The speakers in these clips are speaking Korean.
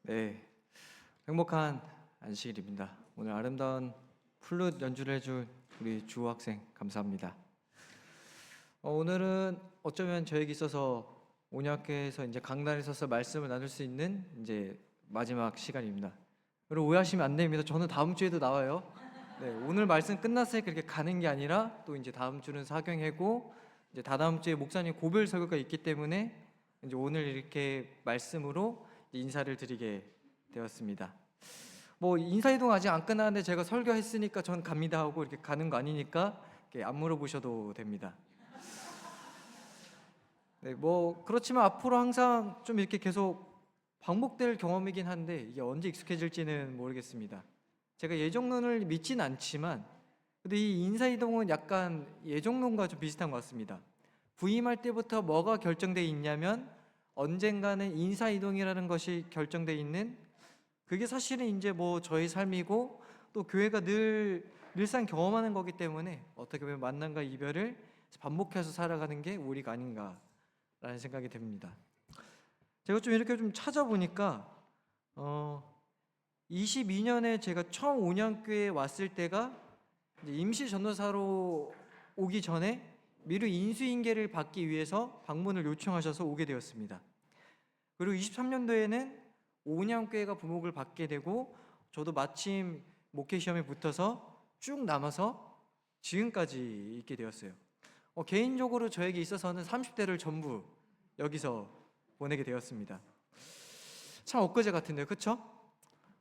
네, 행복한 안식일입니다. 오늘 아름다운 플룻 연주를 해줄 우리 주호 학생 감사합니다. 오늘은 어쩌면 저에게 있어서 온유학교에서 이제 강단에 서서 말씀을 나눌 수 있는 이제 마지막 시간입니다. 여러분 오해하시면 안 됩니다. 저는 다음 주에도 나와요. 네, 오늘 말씀 끝났으니까 이렇게 가는 게 아니라 또 이제 다음 주는 사경회고 이제 다다음 주에 목사님 고별 설교가 있기 때문에 이제 오늘 이렇게 말씀으로 인사를 드리게 되었습니다. 뭐 인사이동 아직 안 끝났는데 제가 설교했으니까 전 갑니다 하고 이렇게 가는 거 아니니까 이렇게 안 물어보셔도 됩니다. 네, 뭐 그렇지만 앞으로 항상 좀 이렇게 계속 반복될 경험이긴 한데 이게 언제 익숙해질지는 모르겠습니다. 제가 예정론을 믿진 않지만 근데 이 인사이동은 약간 예정론과 좀 비슷한 것 같습니다. 부임할 때부터 뭐가 결정돼 있냐면 언젠가는 인사이동이라는 것이 결정돼 있는 그게 사실은 이제 뭐 저희 삶이고 또 교회가 늘상 경험하는 거기 때문에 어떻게 보면 만남과 이별을 반복해서 살아가는 게 우리가 아닌가라는 생각이 듭니다. 제가 좀 이렇게 좀 찾아보니까 22년에 제가 처음 온양교회에 왔을 때가 이제 임시 전도사로 오기 전에 미루 인수인계를 받기 위해서 방문을 요청하셔서 오게 되었습니다. 그리고 23년도에는 온양교회가 부목을 받게 되고 저도 마침 목회 시험에 붙어서 쭉 남아서 지금까지 있게 되었어요. 개인적으로 저에게 있어서는 30대를 전부 여기서 보내게 되었습니다. 참 엊그제 같은데요, 그쵸?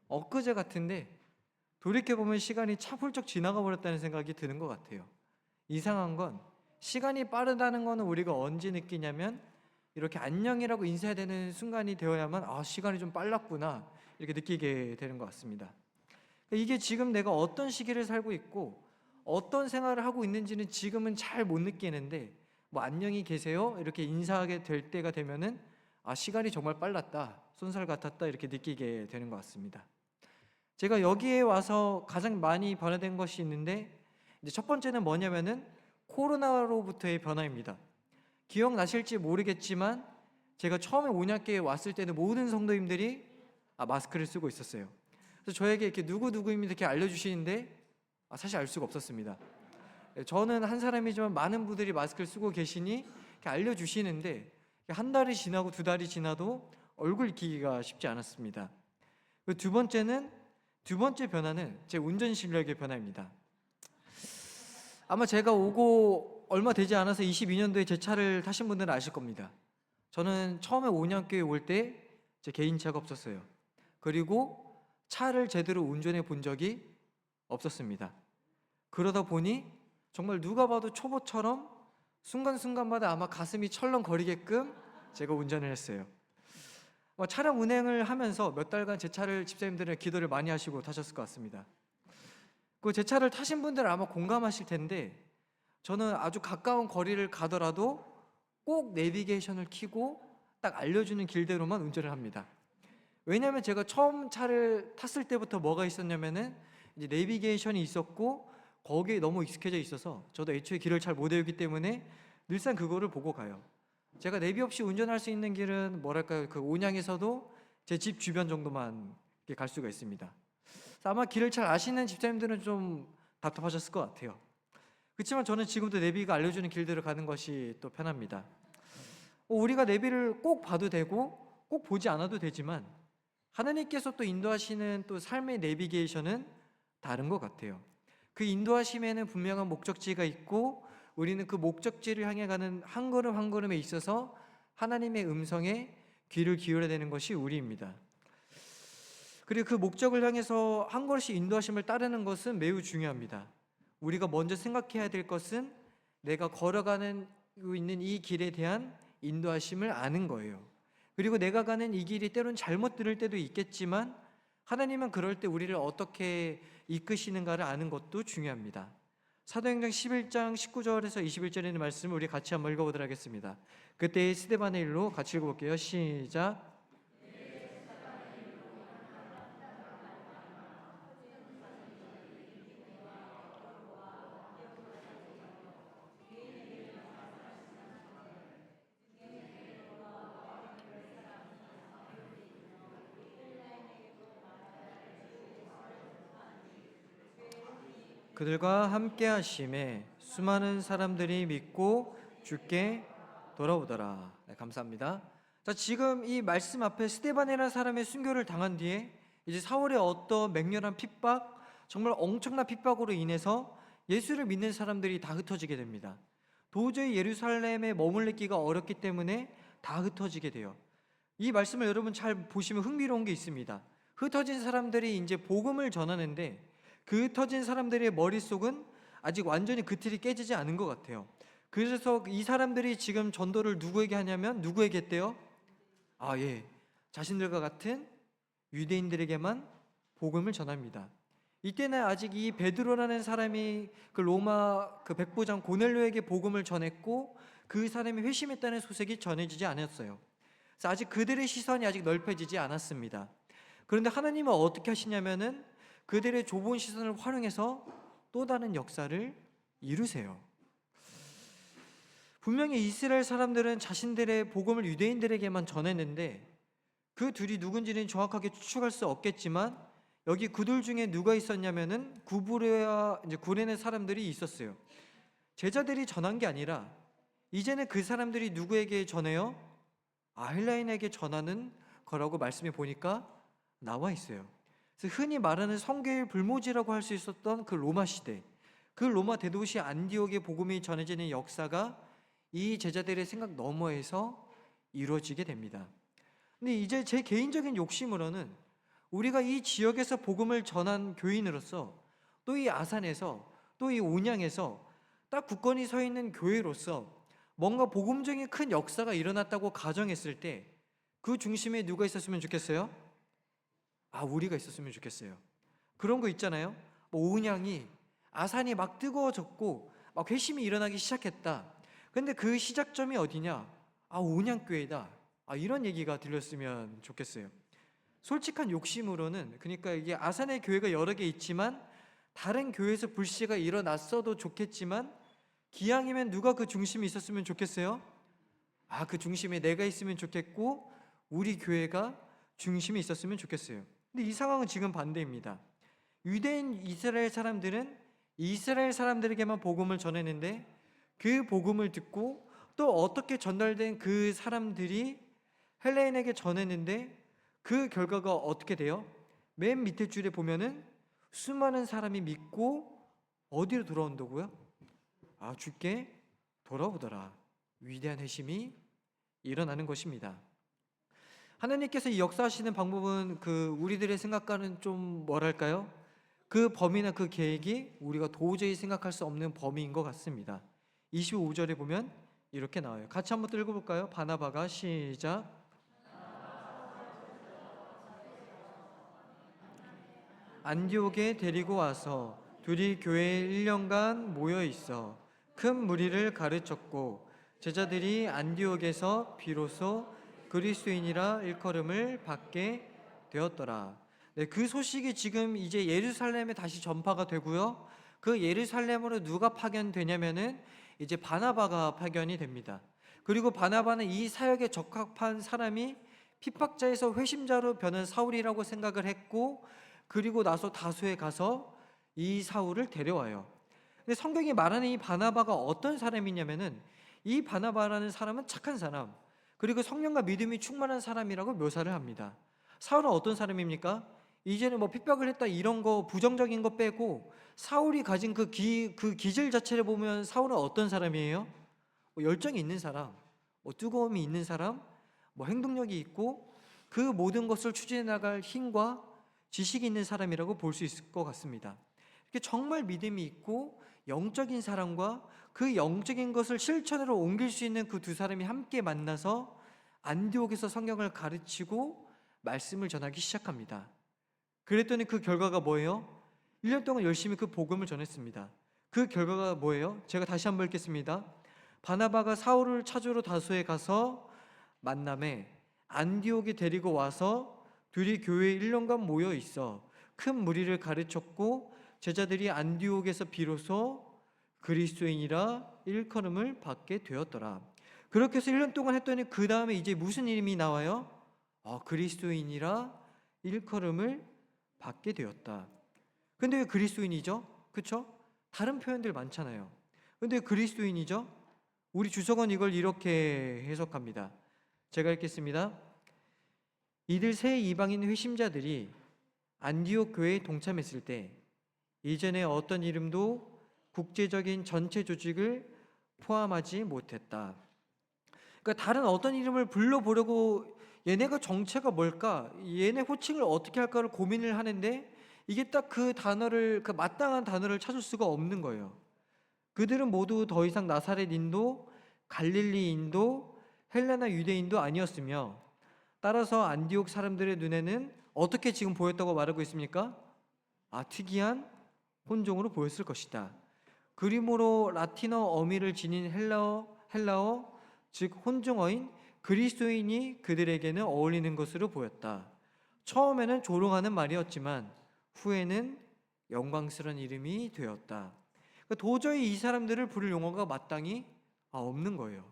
엊그제 같은데 돌이켜보면 시간이 참 훌쩍 지나가 버렸다는 생각이 드는 것 같아요. 이상한 건 시간이 빠르다는 거는 우리가 언제 느끼냐면 이렇게 안녕이라고 인사해야 되는 순간이 되어야만 시간이 좀 빨랐구나 이렇게 느끼게 되는 것 같습니다. 이게 지금 내가 어떤 시기를 살고 있고 어떤 생활을 하고 있는지는 지금은 잘 못 느끼는데 뭐 안녕히 계세요 이렇게 인사하게 될 때가 되면은 시간이 정말 빨랐다 손살 같았다 이렇게 느끼게 되는 것 같습니다. 제가 여기에 와서 가장 많이 변화된 것이 있는데 이제 첫 번째는 뭐냐면은 코로나로부터의 변화입니다. 기억나실지 모르겠지만 제가 처음에 온약교에 왔을 때는 모든 성도님들이 마스크를 쓰고 있었어요. 그래서 저에게 이렇게 누구누구입니다 이렇게 알려주시는데 사실 알 수가 없었습니다. 저는 한 사람이지만 많은 분들이 마스크를 쓰고 계시니 이렇게 알려주시는데 한 달이 지나고 두 달이 지나도 얼굴 익히기가 쉽지 않았습니다. 두 번째 변화는 제 운전 실력의 변화입니다. 아마 제가 오고 얼마 되지 않아서 22년도에 제 차를 타신 분들은 아실 겁니다. 저는 처음에 온양교회 올 때 제 개인 차가 없었어요. 그리고 차를 제대로 운전해 본 적이 없었습니다. 그러다 보니 정말 누가 봐도 초보처럼 순간순간마다 아마 가슴이 철렁거리게끔 제가 운전을 했어요. 차량 운행을 하면서 몇 달간 제 차를 집사님들은 기도를 많이 하시고 타셨을 것 같습니다. 그 제 차를 타신 분들은 아마 공감하실 텐데 저는 아주 가까운 거리를 가더라도 꼭 내비게이션을 켜고 딱 알려주는 길대로만 운전을 합니다. 왜냐하면 제가 처음 차를 탔을 때부터 뭐가 있었냐면은 이제 내비게이션이 있었고 거기에 너무 익숙해져 있어서 저도 애초에 길을 잘 못 외우기 때문에 늘상 그거를 보고 가요. 제가 내비 없이 운전할 수 있는 길은 뭐랄까요, 그 온양에서도 제 집 주변 정도만 갈 수가 있습니다. 아마 길을 잘 아시는 집사님들은 좀 답답하셨을 것 같아요. 그렇지만 저는 지금도 내비가 알려주는 길대로 가는 것이 또 편합니다. 우리가 내비를 꼭 봐도 되고 꼭 보지 않아도 되지만 하나님께서 또 인도하시는 또 삶의 내비게이션은 다른 것 같아요. 그 인도하심에는 분명한 목적지가 있고 우리는 그 목적지를 향해 가는 한 걸음 한 걸음에 있어서 하나님의 음성에 귀를 기울여야 되는 것이 우리입니다. 그리고 그 목적을 향해서 한 걸음씩 인도하심을 따르는 것은 매우 중요합니다. 우리가 먼저 생각해야 될 것은 내가 걸어가는 있는 이 길에 대한 인도하심을 아는 거예요. 그리고 내가 가는 이 길이 때론 잘못 들을 때도 있겠지만 하나님은 그럴 때 우리를 어떻게 이끄시는가를 아는 것도 중요합니다. 사도행전 11장 19절에서 21절에 있는 말씀을 우리 같이 한번 읽어보도록 하겠습니다. 그때의 스데반의 일로 같이 읽어볼게요. 시작. 그들과 함께 하심에 수많은 사람들이 믿고 주께 돌아오더라. 네, 감사합니다. 자, 지금 이 말씀 앞에 스데반이라는 사람의 순교를 당한 뒤에 이제 사울의 어떤 맹렬한 핍박, 정말 엄청난 핍박으로 인해서 예수를 믿는 사람들이 다 흩어지게 됩니다. 도저히 예루살렘에 머물기가 어렵기 때문에 다 흩어지게 돼요. 이 말씀을 여러분 잘 보시면 흥미로운 게 있습니다. 흩어진 사람들이 이제 복음을 전하는데 그 흩어진 사람들의 머릿속은 아직 완전히 그 틀이 깨지지 않은 것 같아요. 그래서 이 사람들이 지금 전도를 누구에게 하냐면 누구에게 했대요? 자신들과 같은 유대인들에게만 복음을 전합니다. 이때는 아직 이 베드로라는 사람이 그 로마 그 백부장 고넬료에게 복음을 전했고 그 사람이 회심했다는 소식이 전해지지 않았어요. 그래서 아직 그들의 시선이 아직 넓혀지지 않았습니다. 그런데 하나님은 어떻게 하시냐면은 그들의 좁은 시선을 활용해서 또 다른 역사를 이루세요. 분명히 이스라엘 사람들은 자신들의 복음을 유대인들에게만 전했는데 그 둘이 누군지는 정확하게 추측할 수 없겠지만 여기 그들 중에 누가 있었냐면은 구레네 사람들이 있었어요. 제자들이 전한 게 아니라 이제는 그 사람들이 누구에게 전해요? 헬라인에게 전하는 거라고 말씀해 보니까 나와 있어요. 그래서 흔히 말하는 성교의 불모지라고 할 수 있었던 그 로마 시대, 그 로마 대도시 안디옥의 복음이 전해지는 역사가 이 제자들의 생각 너머에서 이루어지게 됩니다. 근데 이제 제 개인적인 욕심으로는 우리가 이 지역에서 복음을 전한 교인으로서 또 이 아산에서 또 이 온양에서 딱 굳건히 서 있는 교회로서 뭔가 복음적인 큰 역사가 일어났다고 가정했을 때 그 중심에 누가 있었으면 좋겠어요? 우리가 있었으면 좋겠어요. 그런 거 있잖아요. 온양이 아산이 막 뜨거워졌고 막 회심이 일어나기 시작했다. 근데 그 시작점이 어디냐? 온양교회다. 이런 얘기가 들렸으면 좋겠어요. 솔직한 욕심으로는 그러니까 이게 아산의 교회가 여러 개 있지만 다른 교회에서 불씨가 일어났어도 좋겠지만 기왕이면 누가 그 중심에 있었으면 좋겠어요? 그 중심에 내가 있으면 좋겠고 우리 교회가 중심에 있었으면 좋겠어요. 근데 이 상황은 지금 반대입니다. 유대인 이스라엘 사람들은 이스라엘 사람들에게만 복음을 전했는데 그 복음을 듣고 또 어떻게 전달된 그 사람들이 헬레인에게 전했는데 그 결과가 어떻게 돼요? 맨 밑에 줄에 보면은 수많은 사람이 믿고 어디로 돌아온다고요? 주께 돌아오더라. 위대한 회심이 일어나는 것입니다. 하나님께서 이 역사하시는 방법은 우리들의 생각과는 좀 뭐랄까요? 그 범위나 그 계획이 우리가 도저히 생각할 수 없는 범위인 것 같습니다. 25절에 보면 이렇게 나와요. 같이 한번 또 읽어볼까요? 바나바가 시작. 안디옥에 데리고 와서 둘이 교회에 1년간 모여 있어 큰 무리를 가르쳤고 제자들이 안디옥에서 비로소 그리스도인이라 일컬음을 받게 되었더라. 네, 그 소식이 지금 이제 예루살렘에 다시 전파가 되고요. 그 예루살렘으로 누가 파견되냐면은 이제 바나바가 파견이 됩니다. 그리고 바나바는 이 사역에 적합한 사람이 핍박자에서 회심자로 변한 사울이라고 생각을 했고 그리고 나서 다소에 가서 이 사울을 데려와요. 근데 성경이 말하는 이 바나바가 어떤 사람이냐면은 이 바나바라는 사람은 착한 사람 그리고 성령과 믿음이 충만한 사람이라고 묘사를 합니다. 사울은 어떤 사람입니까? 이제는 핍박을 했다 이런 거 부정적인 거 빼고 사울이 가진 그 기질 자체를 보면 사울은 어떤 사람이에요? 열정이 있는 사람, 뜨거움이 있는 사람, 행동력이 있고 그 모든 것을 추진해 나갈 힘과 지식이 있는 사람이라고 볼 수 있을 것 같습니다. 이렇게 정말 믿음이 있고 영적인 사람과 그 영적인 것을 실천으로 옮길 수 있는 그 두 사람이 함께 만나서 안디옥에서 성경을 가르치고 말씀을 전하기 시작합니다. 그랬더니 그 결과가 뭐예요? 1년 동안 열심히 그 복음을 전했습니다. 그 결과가 뭐예요? 제가 다시 한번 읽겠습니다. 바나바가 사울을 찾으러 다소에 가서 만남에 안디옥에 데리고 와서 둘이 교회에 1년간 모여 있어 큰 무리를 가르쳤고 제자들이 안디옥에서 비로소 그리스도인이라 일컬음을 받게 되었더라. 그렇게 해서 1년 동안 했더니 그 다음에 이제 무슨 이름이 나와요? 그리스도인이라 일컬음을 받게 되었다. 근데 왜 그리스도인이죠? 그쵸? 다른 표현들 많잖아요. 근데 그리스도인이죠? 우리 주석은 이걸 이렇게 해석합니다. 제가 읽겠습니다. 이들 새 이방인 회심자들이 안디옥 교회에 동참했을 때 이전에 어떤 이름도 국제적인 전체 조직을 포함하지 못했다. 그러니까 다른 어떤 이름을 불러보려고 얘네가 정체가 뭘까? 얘네 호칭을 어떻게 할까를 고민을 하는데 이게 딱 그 단어를, 그 마땅한 단어를 찾을 수가 없는 거예요. 그들은 모두 더 이상 나사렛인도 갈릴리인도 헬레나 유대인도 아니었으며 따라서 안디옥 사람들의 눈에는 어떻게 지금 보였다고 말하고 있습니까? 특이한 혼종으로 보였을 것이다. 그러므로 라틴어 어미를 지닌 헬라어 즉 혼종어인 그리스도인이 그들에게는 어울리는 것으로 보였다. 처음에는 조롱하는 말이었지만 후에는 영광스러운 이름이 되었다. 도저히 이 사람들을 부를 용어가 마땅히 없는 거예요.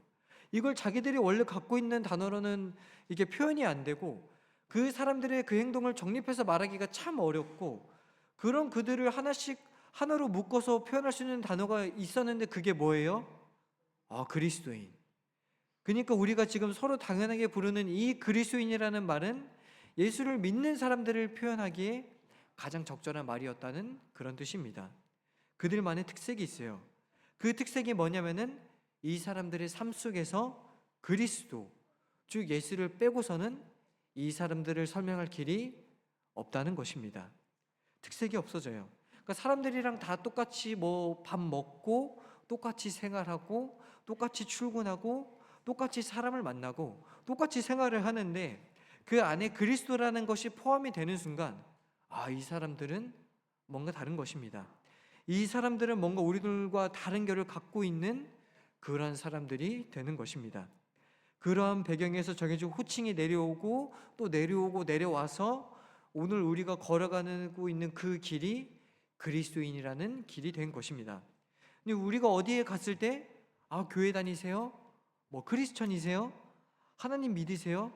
이걸 자기들이 원래 갖고 있는 단어로는 이게 표현이 안 되고 그 사람들의 그 행동을 정립해서 말하기가 참 어렵고 그런 그들을 하나씩 하나로 묶어서 표현할 수 있는 단어가 있었는데 그게 뭐예요? 그리스도인. 그러니까 우리가 지금 서로 당연하게 부르는 이 그리스도인이라는 말은 예수를 믿는 사람들을 표현하기에 가장 적절한 말이었다는 그런 뜻입니다. 그들만의 특색이 있어요. 그 특색이 뭐냐면은 이 사람들의 삶 속에서 그리스도, 즉 예수를 빼고서는 이 사람들을 설명할 길이 없다는 것입니다. 특색이 없어져요. 그러니까 사람들이랑 다 똑같이 뭐 밥 먹고 똑같이 생활하고 똑같이 출근하고 똑같이 사람을 만나고 똑같이 생활을 하는데 그 안에 그리스도라는 것이 포함이 되는 순간 이 사람들은 뭔가 다른 것입니다. 이 사람들은 뭔가 우리들과 다른 결을 갖고 있는 그러한 사람들이 되는 것입니다. 그러한 배경에서 정해진 호칭이 내려오고 또 내려오고 내려와서 오늘 우리가 걸어가고 있는 그 길이 그리스도인이라는 길이 된 것입니다. 근데 우리가 어디에 갔을 때 교회 다니세요? 뭐 크리스천이세요? 하나님 믿으세요?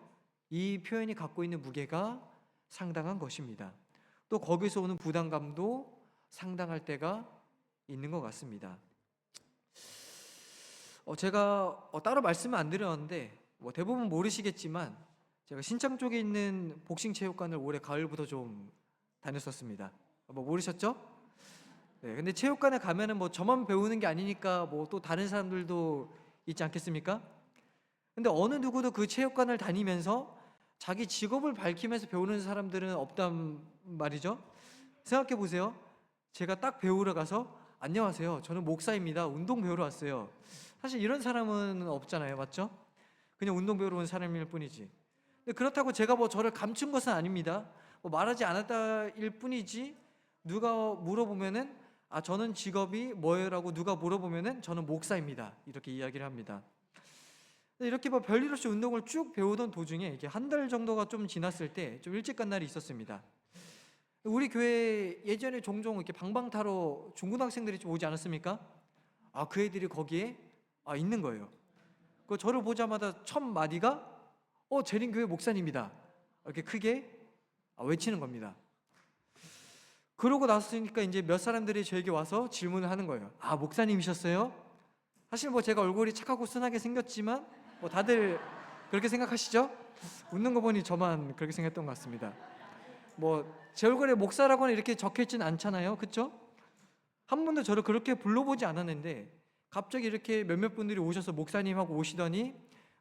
이 표현이 갖고 있는 무게가 상당한 것입니다. 또 거기서 오는 부담감도 상당할 때가 있는 것 같습니다. 제가 따로 말씀을 안 드렸는데 대부분 모르시겠지만 제가 신창 쪽에 있는 복싱체육관을 올해 가을부터 좀 다녔었습니다. 모르셨죠? 네, 근데 체육관에 가면은 저만 배우는 게 아니니까 또 다른 사람들도 있지 않겠습니까? 근데 어느 누구도 그 체육관을 다니면서 자기 직업을 밝히면서 배우는 사람들은 없단 말이죠. 생각해 보세요. 제가 딱 배우러 가서 안녕하세요. 저는 목사입니다. 운동 배우러 왔어요. 사실 이런 사람은 없잖아요. 맞죠? 그냥 운동 배우러 온 사람일 뿐이지. 근데 그렇다고 제가 저를 감춘 것은 아닙니다. 말하지 않았다일 뿐이지 누가 물어보면은 저는 직업이 뭐예요라고 누가 물어보면은 저는 목사입니다. 이렇게 이야기를 합니다. 이렇게 별일 없이 운동을 쭉 배우던 도중에 이게 한 달 정도가 좀 지났을 때 좀 일찍 간 날이 있었습니다. 우리 교회 예전에 종종 이렇게 방방타로 중고등학생들이 좀 오지 않았습니까? 그 애들이 거기에 있는 거예요. 그 저를 보자마자 첫 마디가 재림교회 목사님이다. 이렇게 크게 외치는 겁니다. 그러고 났으니까 이제 몇 사람들이 저에게 와서 질문을 하는 거예요. 목사님이셨어요? 사실 제가 얼굴이 착하고 순하게 생겼지만 다들 그렇게 생각하시죠? 웃는 거 보니 저만 그렇게 생각했던 것 같습니다. 제 얼굴에 목사라고는 이렇게 적혀있진 않잖아요. 그쵸? 한 번도 저를 그렇게 불러보지 않았는데 갑자기 이렇게 몇몇 분들이 오셔서 목사님하고 오시더니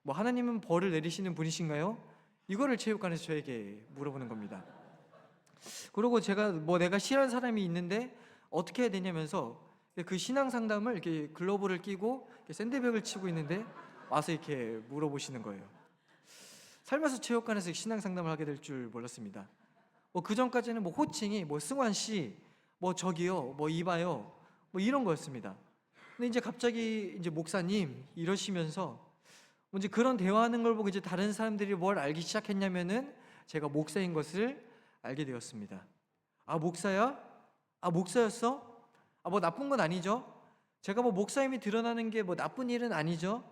하나님은 벌을 내리시는 분이신가요? 이거를 체육관에서 저에게 물어보는 겁니다. 그리고 제가 내가 싫어하는 사람이 있는데 어떻게 해야 되냐면서 그 신앙 상담을 이렇게 글러브를 끼고 샌드백을 치고 있는데 와서 이렇게 물어보시는 거예요. 살면서 체육관에서 신앙 상담을 하게 될 줄 몰랐습니다. 그 전까지는 호칭이 승환 씨, 저기요, 이봐요, 이런 거였습니다. 근데 이제 갑자기 이제 목사님 이러시면서 이제 그런 대화하는 걸 보고 이제 다른 사람들이 뭘 알기 시작했냐면은 제가 목사인 것을 알게 되었습니다. 목사야? 목사였어? 나쁜 건 아니죠? 제가 목사임이 드러나는 게 나쁜 일은 아니죠?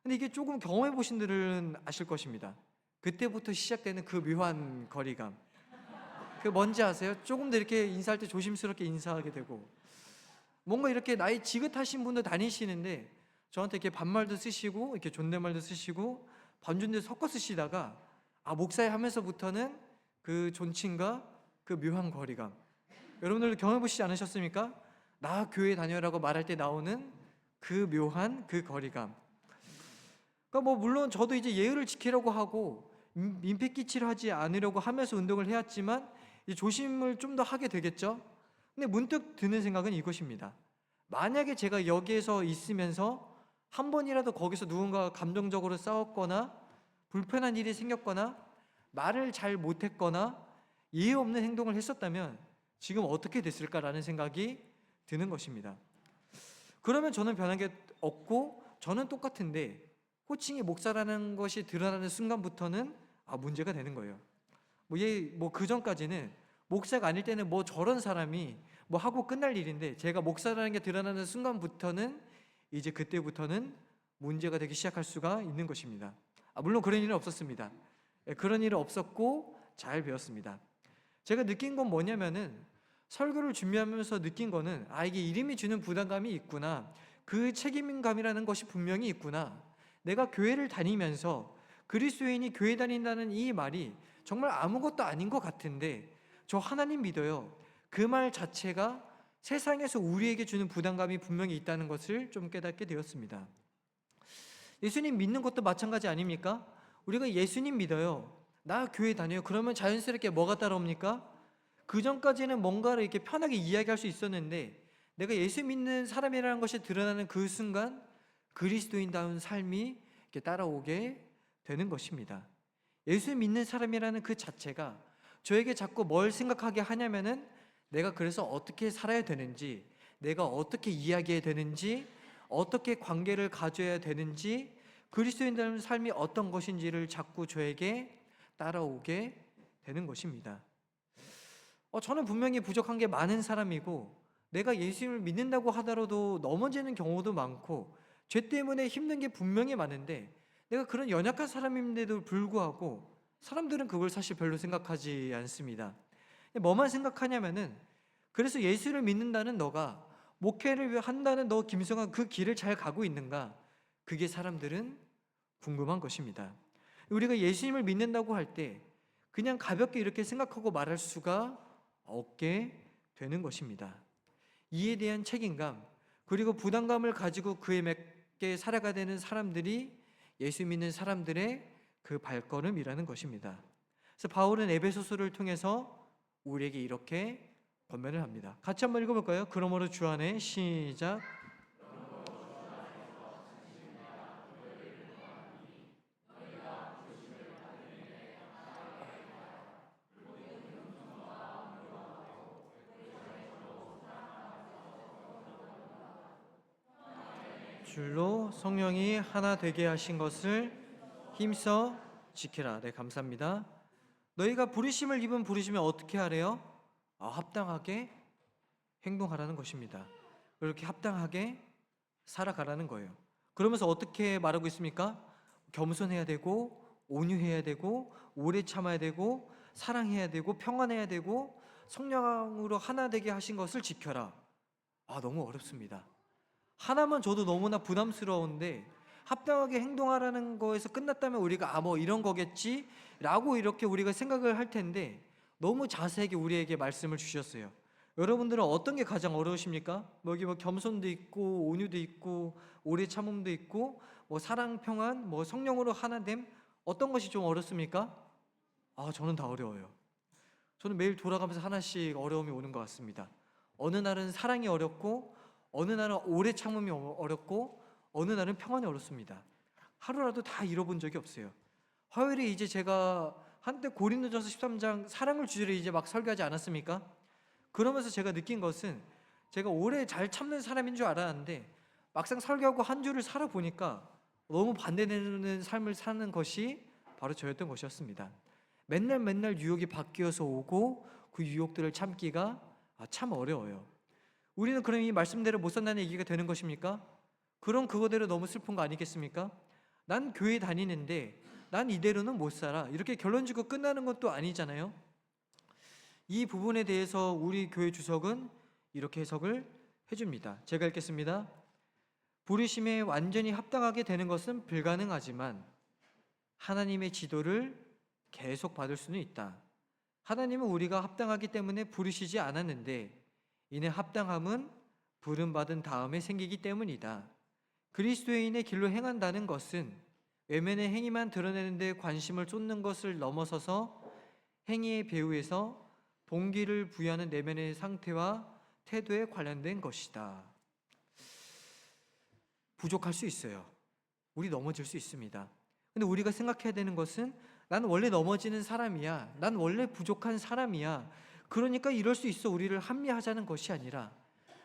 근데 이게 조금 경험해 보신 분들은 아실 것입니다. 그때부터 시작되는 그 묘한 거리감. 그 뭔지 아세요? 조금 더 이렇게 인사할 때 조심스럽게 인사하게 되고 뭔가 이렇게 나이 지긋하신 분도 다니시는데 저한테 이렇게 반말도 쓰시고 이렇게 존댓말도 쓰시고 반존대 섞어 쓰시다가 목사님 하면서부터는 그 존칭과 그 묘한 거리감, 여러분들도 경험해 보시지 않으셨습니까? 나 교회 다녀라고 말할 때 나오는 그 묘한 그 거리감. 그러니까 뭐 물론 저도 이제 예의를 지키려고 하고 민폐 끼치려 하지 않으려고 하면서 운동을 해왔지만 이제 조심을 좀 더 하게 되겠죠. 근데 문득 드는 생각은 이것입니다. 만약에 제가 여기에서 있으면서 한 번이라도 거기서 누군가 감정적으로 싸웠거나 불편한 일이 생겼거나 말을 잘 못했거나 예의 없는 행동을 했었다면 지금 어떻게 됐을까라는 생각이 드는 것입니다. 그러면 저는 변한 게 없고 저는 똑같은데 호칭이 목사라는 것이 드러나는 순간부터는 문제가 되는 거예요. 그 전까지는 목사가 아닐 때는 뭐 저런 사람이 뭐 하고 끝날 일인데 제가 목사라는 게 드러나는 순간부터는 이제 그때부터는 문제가 되기 시작할 수가 있는 것입니다. 물론 그런 일은 없었습니다. 그런 일은 없었고 잘 배웠습니다. 제가 느낀 건 뭐냐면은 설교를 준비하면서 느낀 거는 이게 이름이 주는 부담감이 있구나. 그 책임감이라는 것이 분명히 있구나. 내가 교회를 다니면서 그리스도인이 교회 다닌다는 이 말이 정말 아무것도 아닌 것 같은데 저 하나님 믿어요. 그 말 자체가 세상에서 우리에게 주는 부담감이 분명히 있다는 것을 좀 깨닫게 되었습니다. 예수님 믿는 것도 마찬가지 아닙니까? 우리가 예수님 믿어요. 나 교회 다녀요. 그러면 자연스럽게 뭐가 따라옵니까? 그 전까지는 뭔가를 이렇게 편하게 이야기할 수 있었는데 내가 예수 믿는 사람이라는 것이 드러나는 그 순간 그리스도인다운 삶이 이렇게 따라오게 되는 것입니다. 예수 믿는 사람이라는 그 자체가 저에게 자꾸 뭘 생각하게 하냐면은 내가 그래서 어떻게 살아야 되는지, 내가 어떻게 이야기해야 되는지, 어떻게 관계를 가져야 되는지, 그리스도인다운 삶이 어떤 것인지를 자꾸 저에게 따라오게 되는 것입니다. 저는 분명히 부족한 게 많은 사람이고 내가 예수님을 믿는다고 하더라도 넘어지는 경우도 많고 죄 때문에 힘든 게 분명히 많은데 내가 그런 연약한 사람인데도 불구하고 사람들은 그걸 사실 별로 생각하지 않습니다. 뭐만 생각하냐면은 그래서 예수를 믿는다는 너가 목회를 한다는 너 김성환 그 길을 잘 가고 있는가? 그게 사람들은 궁금한 것입니다. 우리가 예수님을 믿는다고 할 때 그냥 가볍게 이렇게 생각하고 말할 수가 없게 되는 것입니다. 이에 대한 책임감 그리고 부담감을 가지고 그에 맞게 살아가야 되는 사람들이 예수 믿는 사람들의 그 발걸음이라는 것입니다. 그래서 바울은 에베소서를 통해서 우리에게 이렇게 권면을 합니다. 같이 한번 읽어볼까요? 그러므로 주 안에 시작. 줄로 성령이 하나 되게 하신 것을 힘써 지키라. 네, 감사합니다. 너희가 부르심을 입은 부르심에 어떻게 하래요? 합당하게 행동하라는 것입니다. 그렇게 합당하게 살아가라는 거예요. 그러면서 어떻게 말하고 있습니까? 겸손해야 되고 온유해야 되고 오래 참아야 되고 사랑해야 되고 평안해야 되고 성령으로 하나 되게 하신 것을 지켜라. 너무 어렵습니다. 하나만 줘도 너무나 부담스러운데 합당하게 행동하라는 거에서 끝났다면 우리가 뭐 이런 거겠지 라고 이렇게 우리가 생각을 할 텐데 너무 자세하게 우리에게 말씀을 주셨어요. 여러분들은 어떤 게 가장 어려우십니까? 여기 겸손도 있고 온유도 있고 오래 참음도 있고 사랑 평안 성령으로 하나됨 어떤 것이 좀 어렵습니까? 저는 다 어려워요. 저는 매일 돌아가면서 하나씩 어려움이 오는 것 같습니다. 어느 날은 사랑이 어렵고 어느 날은 오래 참음이 어렵고 어느 날은 평안이 어렵습니다. 하루라도 다 잃어본 적이 없어요. 화요일에 이제 제가 한때 고린도전서 13장 사랑을 주제로 이제 막 설교하지 않았습니까? 그러면서 제가 느낀 것은 제가 오래 잘 참는 사람인 줄 알았는데 막상 설교하고 한 주를 살아보니까 너무 반대되는 삶을 사는 것이 바로 저였던 것이었습니다. 맨날 유혹이 바뀌어서 오고 그 유혹들을 참기가 참 어려워요. 우리는 그럼 이 말씀대로 못 산다는 얘기가 되는 것입니까? 그럼 그거대로 너무 슬픈 거 아니겠습니까? 난 교회 다니는데 난 이대로는 못 살아. 이렇게 결론 지고 끝나는 것도 아니잖아요. 이 부분에 대해서 우리 교회 주석은 이렇게 해석을 해줍니다. 제가 읽겠습니다. 부르심에 완전히 합당하게 되는 것은 불가능하지만 하나님의 지도를 계속 받을 수는 있다. 하나님은 우리가 합당하기 때문에 부르시지 않았는데 이내 합당함은 부름받은 다음에 생기기 때문이다. 그리스도인의 길로 행한다는 것은 외면의 행위만 드러내는 데 관심을 쏟는 것을 넘어서서 행위의 배후에서 동기를 부여하는 내면의 상태와 태도에 관련된 것이다. 부족할 수 있어요. 우리 넘어질 수 있습니다. 근데 우리가 생각해야 되는 것은 난 원래 넘어지는 사람이야. 난 원래 부족한 사람이야. 그러니까 이럴 수 있어. 우리를 합리화하자는 것이 아니라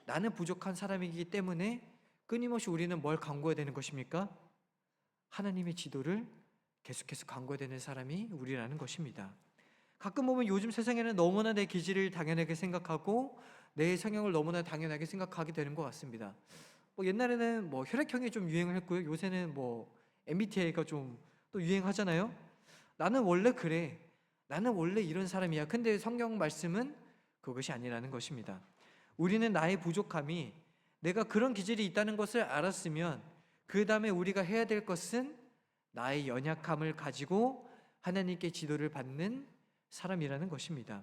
나는 부족한 사람이기 때문에 끊임없이 우리는 뭘 강구해야 되는 것입니까? 하나님의 지도를 계속해서 강구해야 되는 사람이 우리라는 것입니다. 가끔 보면 요즘 세상에는 너무나 내 기질을 당연하게 생각하고 내 성향을 너무나 당연하게 생각하게 되는 것 같습니다. 옛날에는 혈액형이 좀 유행을 했고요. 요새는 MBTI가 좀 또 유행하잖아요. 나는 원래 그래. 나는 원래 이런 사람이야. 근데 성경 말씀은 그것이 아니라는 것입니다. 우리는 나의 부족함이 내가 그런 기질이 있다는 것을 알았으면 그 다음에 우리가 해야 될 것은 나의 연약함을 가지고 하나님께 지도를 받는 사람이라는 것입니다.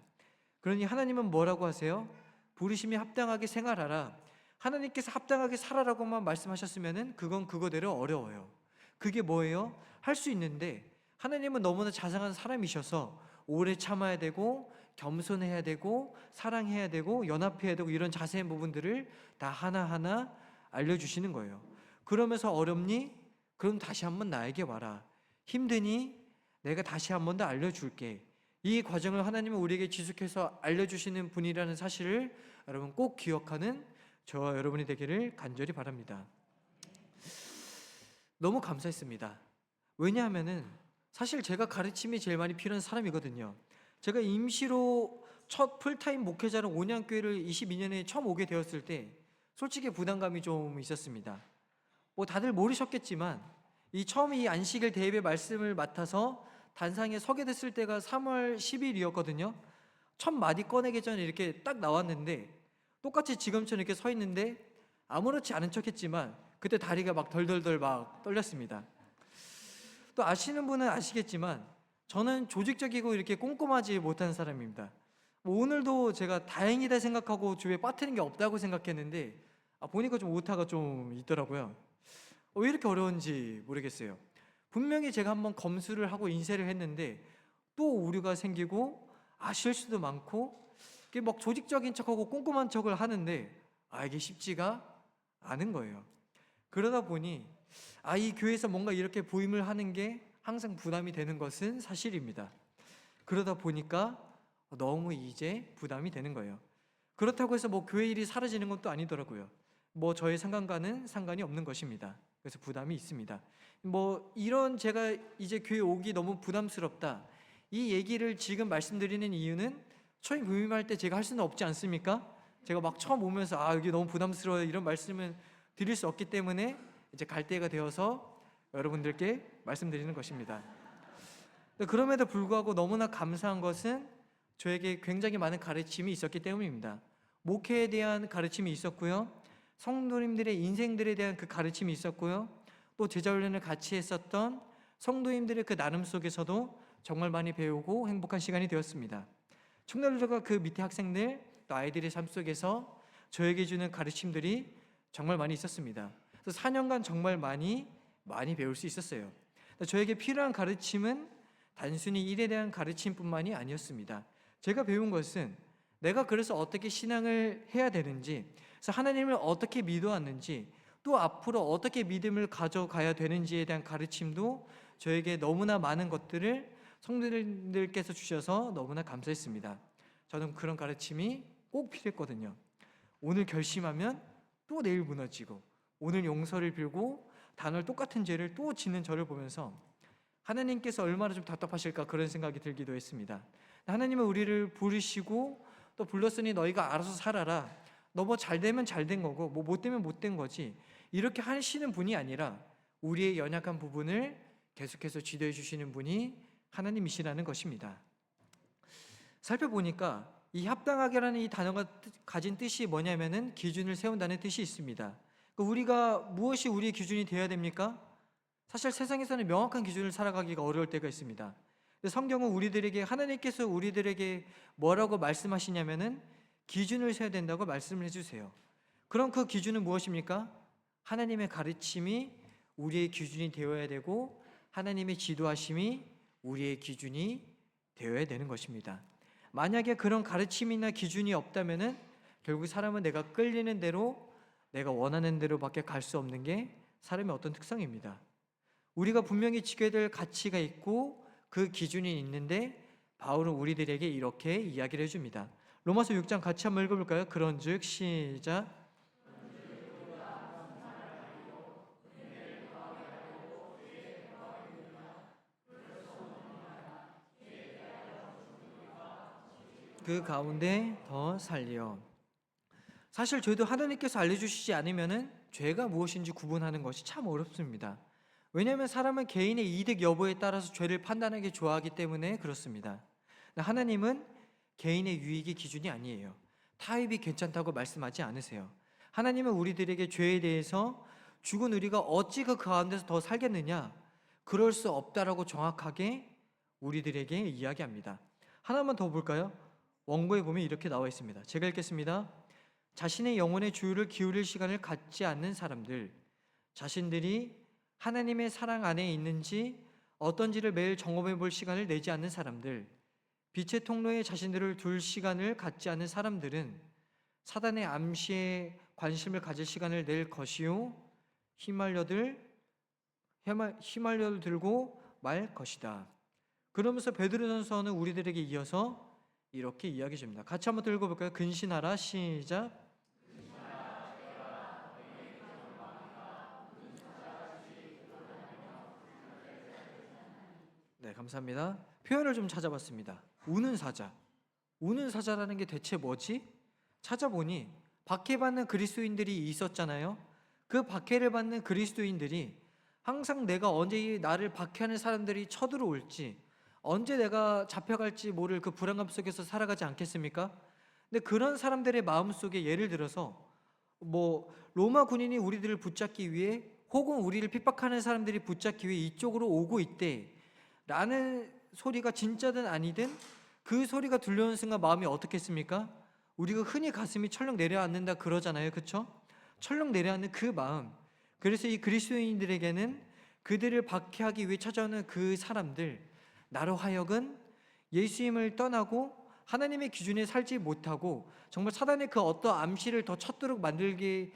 그러니 하나님은 뭐라고 하세요? 부르심에 합당하게 생활하라. 하나님께서 합당하게 살아라고만 말씀하셨으면 그건 그거대로 어려워요. 그게 뭐예요? 할 수 있는데 하나님은 너무나 자상한 사람이셔서 오래 참아야 되고 겸손해야 되고 사랑해야 되고 연합해야 되고 이런 자세한 부분들을 다 하나하나 알려주시는 거예요. 그러면서 어렵니? 그럼 다시 한번 나에게 와라. 힘드니? 내가 다시 한 번 더 알려줄게. 이 과정을 하나님은 우리에게 지속해서 알려주시는 분이라는 사실을 여러분 꼭 기억하는 저와 여러분이 되기를 간절히 바랍니다. 너무 감사했습니다. 왜냐하면은 사실 제가 가르침이 제일 많이 필요한 사람이거든요. 제가 임시로 첫 풀타임 목회자로 5년교회를 22년에 처음 오게 되었을 때 솔직히 부담감이 좀 있었습니다. 다들 모르셨겠지만 처음 이 안식일 대예배 말씀을 맡아서 단상에 서게 됐을 때가 3월 10일이었거든요. 첫 마디 꺼내기 전에 이렇게 딱 나왔는데 똑같이 지금처럼 이렇게 서 있는데 아무렇지 않은 척했지만 그때 다리가 막 덜덜덜 막 떨렸습니다. 또 아시는 분은 아시겠지만 저는 조직적이고 이렇게 꼼꼼하지 못한 사람입니다. 오늘도 제가 다행이다 생각하고 주위에 빠뜨린 게 없다고 생각했는데 보니까 좀 오타가 좀 있더라고요. 왜 이렇게 어려운지 모르겠어요. 분명히 제가 한번 검수를 하고 인쇄를 했는데 또 오류가 생기고 실수도 많고 이게 막 조직적인 척하고 꼼꼼한 척을 하는데 이게 쉽지가 않은 거예요. 그러다 보니 이 교회에서 뭔가 이렇게 부임을 하는 게 항상 부담이 되는 것은 사실입니다. 그러다 보니까 너무 이제 부담이 되는 거예요. 그렇다고 해서 교회 일이 사라지는 것도 아니더라고요. 저의 상관과는 상관이 없는 것입니다. 그래서 부담이 있습니다. 이런 제가 이제 교회 오기 너무 부담스럽다. 이 얘기를 지금 말씀드리는 이유는 처음 부임할 때 제가 할 수는 없지 않습니까? 제가 막 처음 오면서 여기 너무 부담스러워요 이런 말씀은 드릴 수 없기 때문에 이제 갈 때가 되어서 여러분들께 말씀드리는 것입니다. 그럼에도 불구하고 너무나 감사한 것은 저에게 굉장히 많은 가르침이 있었기 때문입니다. 목회에 대한 가르침이 있었고요. 성도님들의 인생들에 대한 그 가르침이 있었고요. 또 제자훈련을 같이 했었던 성도님들의 그 나눔 속에서도 정말 많이 배우고 행복한 시간이 되었습니다. 청년들과 그 밑에 학생들 또 아이들의 삶 속에서 저에게 주는 가르침들이 정말 많이 있었습니다. 그래서 4년간 정말 많이 배울 수 있었어요. 저에게 필요한 가르침은 단순히 일에 대한 가르침뿐만이 아니었습니다. 제가 배운 것은 내가 그래서 어떻게 신앙을 해야 되는지, 그래서 하나님을 어떻게 믿어왔는지, 또 앞으로 어떻게 믿음을 가져가야 되는지에 대한 가르침도 저에게 너무나 많은 것들을 성도님들께서 주셔서 너무나 감사했습니다. 저는 그런 가르침이 꼭 필요했거든요. 오늘 결심하면 또 내일 무너지고, 오늘 용서를 빌고 단월 똑같은 죄를 또 짓는 저를 보면서 하나님께서 얼마나 좀 답답하실까 그런 생각이 들기도 했습니다. 하나님은 우리를 부르시고 또 불렀으니 너희가 알아서 살아라. 너 잘 되면 잘 된 거고 못 되면 못 된 거지. 이렇게 하시는 분이 아니라 우리의 연약한 부분을 계속해서 지도해 주시는 분이 하나님이시라는 것입니다. 살펴보니까 이 합당하게라는 이 단어가 가진 뜻이 뭐냐면은 기준을 세운다는 뜻이 있습니다. 우리가 무엇이 우리의 기준이 되어야 됩니까? 사실 세상에서는 명확한 기준을 살아가기가 어려울 때가 있습니다. 성경은 우리들에게, 하나님께서 우리들에게 뭐라고 말씀하시냐면은 기준을 세워야 된다고 말씀을 해주세요. 그럼 그 기준은 무엇입니까? 하나님의 가르침이 우리의 기준이 되어야 되고 하나님의 지도하심이 우리의 기준이 되어야 되는 것입니다. 만약에 그런 가르침이나 기준이 없다면은 결국 사람은 내가 끌리는 대로, 내가 원하는 대로밖에 갈 수 없는 게 사람의 어떤 특성입니다. 우리가 분명히 지켜야 될 가치가 있고 그 기준이 있는데 바울은 우리들에게 이렇게 이야기를 해줍니다. 로마서 6장 같이 한번 읽어볼까요? 그런즉 시작. 그 가운데 더 살려. 사실 저희도 하나님께서 알려주시지 않으면은 죄가 무엇인지 구분하는 것이 참 어렵습니다. 왜냐하면 사람은 개인의 이득 여부에 따라서 죄를 판단하기 좋아하기 때문에 그렇습니다. 하나님은 개인의 유익이 기준이 아니에요. 타협이 괜찮다고 말씀하지 않으세요. 하나님은 우리들에게 죄에 대해서 죽은 우리가 어찌 그 가운데서 더 살겠느냐, 그럴 수 없다라고 정확하게 우리들에게 이야기합니다. 하나만 더 볼까요? 원고에 보면 이렇게 나와 있습니다. 제가 읽겠습니다. 자신의 영혼의 주의를 기울일 시간을 갖지 않는 사람들, 자신들이 하나님의 사랑 안에 있는지 어떤지를 매일 점검해 볼 시간을 내지 않는 사람들, 빛의 통로에 자신들을 둘 시간을 갖지 않는 사람들은 사단의 암시에 관심을 가질 시간을 낼 것이요 휘말려들 들고 말 것이다. 그러면서 베드로전서는 우리들에게 이어서 이렇게 이야기해 줍니다. 같이 한번 더 읽어볼까요? 근신하라. 시작. 네, 감사합니다. 표현을 좀 찾아봤습니다. 우는 사자. 우는 사자라는 게 대체 뭐지? 찾아보니 박해받는 그리스도인들이 있었잖아요. 그 박해를 받는 그리스도인들이 항상 내가 언제 나를 박해하는 사람들이 쳐들어올지, 언제 내가 잡혀갈지 모를 그 불안감 속에서 살아가지 않겠습니까? 근데 그런 사람들의 마음속에 예를 들어서 로마 군인이 우리들을 붙잡기 위해, 혹은 우리를 핍박하는 사람들이 붙잡기 위해 이쪽으로 오고 있대 라는 소리가 진짜든 아니든 그 소리가 들려오는 순간 마음이 어떻겠습니까? 우리가 흔히 가슴이 철렁 내려앉는다 그러잖아요. 그쵸? 철렁 내려앉는 그 마음. 그래서 이 그리스도인들에게는 그들을 박해하기 위해 찾아오는 그 사람들, 나로 하여금 예수님을 떠나고 하나님의 기준에 살지 못하고 정말 사단의 그 어떤 암시를 더 쳤도록 만들게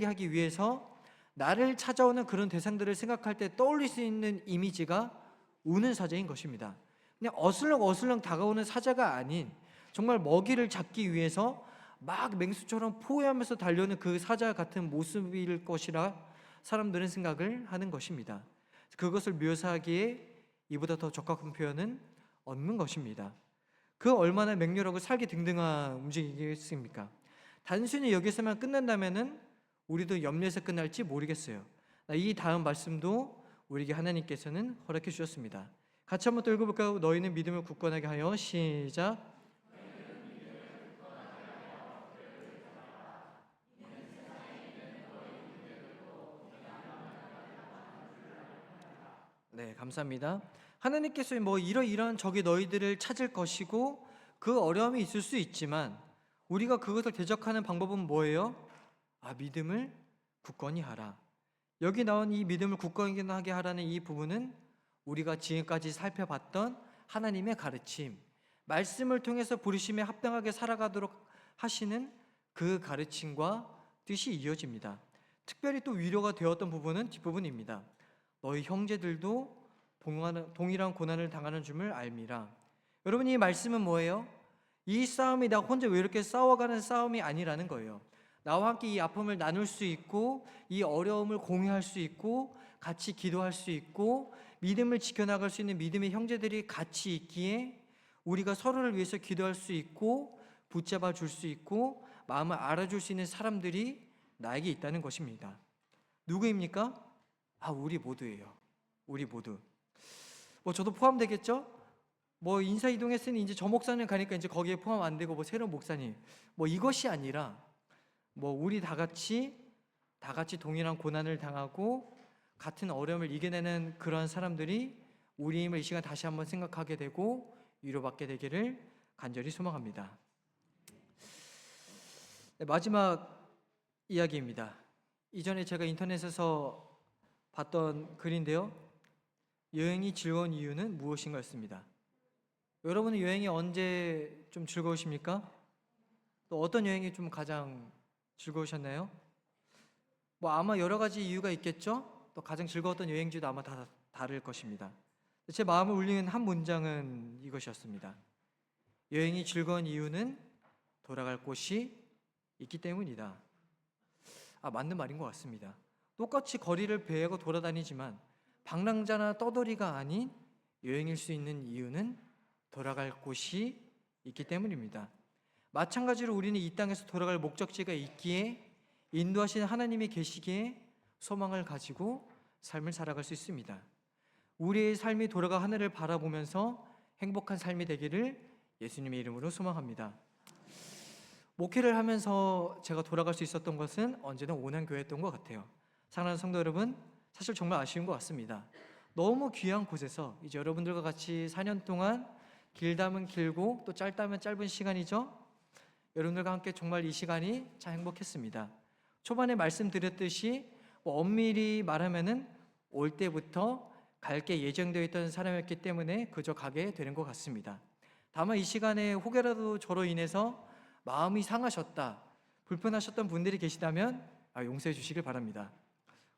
하기 위해서 나를 찾아오는 그런 대상들을 생각할 때 떠올릴 수 있는 이미지가 우는 사자인 것입니다. 그냥 어슬렁 다가오는 사자가 아닌 정말 먹이를 잡기 위해서 막 맹수처럼 포효하면서 달려오는 그 사자 같은 모습일 것이라 사람들은 생각을 하는 것입니다. 그것을 묘사하기에 이보다 더 적합한 표현은 없는 것입니다. 그 얼마나 맹렬하고 살기 등등한 움직이겠습니까? 단순히 여기서만 끝난다면은 우리도 염려해서 끝날지 모르겠어요. 이 다음 말씀도 우리에게 하나님께서는 허락해 주셨습니다. 같이 한번 또 읽어볼까요? 너희는 믿음을 굳건하게 하여. 시작. 네, 감사합니다. 하나님께서 이러이러한 적이 너희들을 찾을 것이고 그 어려움이 있을 수 있지만 우리가 그것을 대적하는 방법은 뭐예요? 믿음을 굳건히 하라. 여기 나온 이 믿음을 굳건하게 하라는 이 부분은 우리가 지금까지 살펴봤던 하나님의 가르침, 말씀을 통해서 부르심에 합당하게 살아가도록 하시는 그 가르침과 뜻이 이어집니다. 특별히 또 위로가 되었던 부분은 뒷부분입니다. 너희 형제들도 동일한 고난을 당하는 줄을 알미라. 여러분, 이 말씀은 뭐예요? 이 싸움이 나 혼자 왜 이렇게 싸워가는 싸움이 아니라는 거예요. 나와 함께 이 아픔을 나눌 수 있고 이 어려움을 공유할 수 있고 같이 기도할 수 있고 믿음을 지켜나갈 수 있는 믿음의 형제들이 같이 있기에 우리가 서로를 위해서 기도할 수 있고 붙잡아 줄 수 있고 마음을 알아줄 수 있는 사람들이 나에게 있다는 것입니다. 누구입니까? 우리 모두예요. 우리 모두. 저도 포함되겠죠? 뭐 인사 이동했으니 이제 저 목사님 가니까 이제 거기에 포함 안 되고 뭐 새로운 목사님 뭐 이것이 아니라 뭐 우리 다 같이 동일한 고난을 당하고 같은 어려움을 이겨내는 그러한 사람들이 우리임을 이 시간 다시 한번 생각하게 되고 위로받게 되기를 간절히 소망합니다. 네, 마지막 이야기입니다. 이전에 제가 인터넷에서 봤던 글인데요. 여행이 즐거운 이유는 무엇인가였습니다. 여러분은 여행이 언제 좀 즐거우십니까? 또 어떤 여행이 좀 가장 즐거우셨나요? 뭐 아마 여러 가지 이유가 있겠죠? 또 가장 즐거웠던 여행지도 아마 다 다를 것입니다. 제 마음을 울리는 한 문장은 이것이었습니다. 여행이 즐거운 이유는 돌아갈 곳이 있기 때문이다. 맞는 말인 것 같습니다. 똑같이 거리를 베고 돌아다니지만 방랑자나 떠돌이가 아닌 여행일 수 있는 이유는 돌아갈 곳이 있기 때문입니다. 마찬가지로 우리는 이 땅에서 돌아갈 목적지가 있기에 인도하시는 하나님이 계시기에 소망을 가지고 삶을 살아갈 수 있습니다. 우리의 삶이 돌아가 하늘을 바라보면서 행복한 삶이 되기를 예수님의 이름으로 소망합니다. 목회를 하면서 제가 돌아갈 수 있었던 것은 언제나 온양교회였던 것 같아요. 사랑하는 성도 여러분, 사실 정말 아쉬운 것 같습니다. 너무 귀한 곳에서 이제 여러분들과 같이 4년 동안 길다면 길고 또 짧다면 짧은 시간이죠. 여러분들과 함께 정말 이 시간이 참 행복했습니다. 초반에 말씀드렸듯이 엄밀히 말하면은 올 때부터 갈게 예정되어 있던 사람이었기 때문에 그저 가게 되는 것 같습니다. 다만 이 시간에 혹여라도 저로 인해서 마음이 상하셨다, 불편하셨던 분들이 계시다면 용서해 주시길 바랍니다.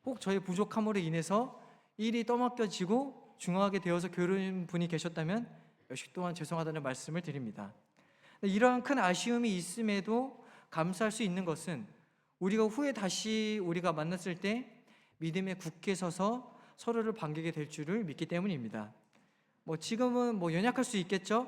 혹 저의 부족함으로 인해서 일이 떠맡겨지고 중하게 되어서 괴로운 분이 계셨다면 역시 또한 죄송하다는 말씀을 드립니다. 이러한 큰 아쉬움이 있음에도 감사할 수 있는 것은 우리가 후에 다시 우리가 만났을 때 믿음에 굳게 서서 서로를 반기게 될 줄을 믿기 때문입니다. 지금은 연약할 수 있겠죠?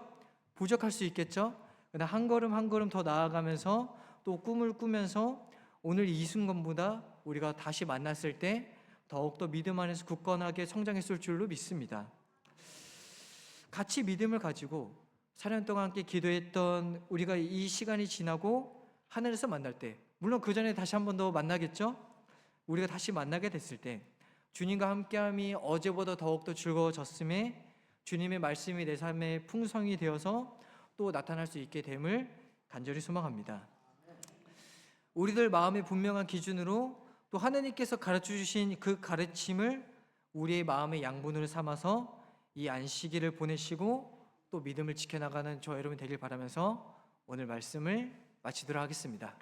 부족할 수 있겠죠? 그러나 한 걸음 한 걸음 더 나아가면서 또 꿈을 꾸면서 오늘 이 순간보다 우리가 다시 만났을 때 더욱더 믿음 안에서 굳건하게 성장했을 줄로 믿습니다. 같이 믿음을 가지고 4년 동안 함께 기도했던 우리가 이 시간이 지나고 하늘에서 만날 때, 물론 그 전에 다시 한 번 더 만나겠죠? 우리가 다시 만나게 됐을 때 주님과 함께함이 어제보다 더욱더 즐거워졌음에 주님의 말씀이 내 삶의 풍성이 되어서 또 나타날 수 있게 됨을 간절히 소망합니다. 우리들 마음의 분명한 기준으로 또 하나님께서 가르쳐주신 그 가르침을 우리의 마음의 양분으로 삼아서 이 안식일을 보내시고 또 믿음을 지켜나가는 저 여러분 되길 바라면서 오늘 말씀을 마치도록 하겠습니다.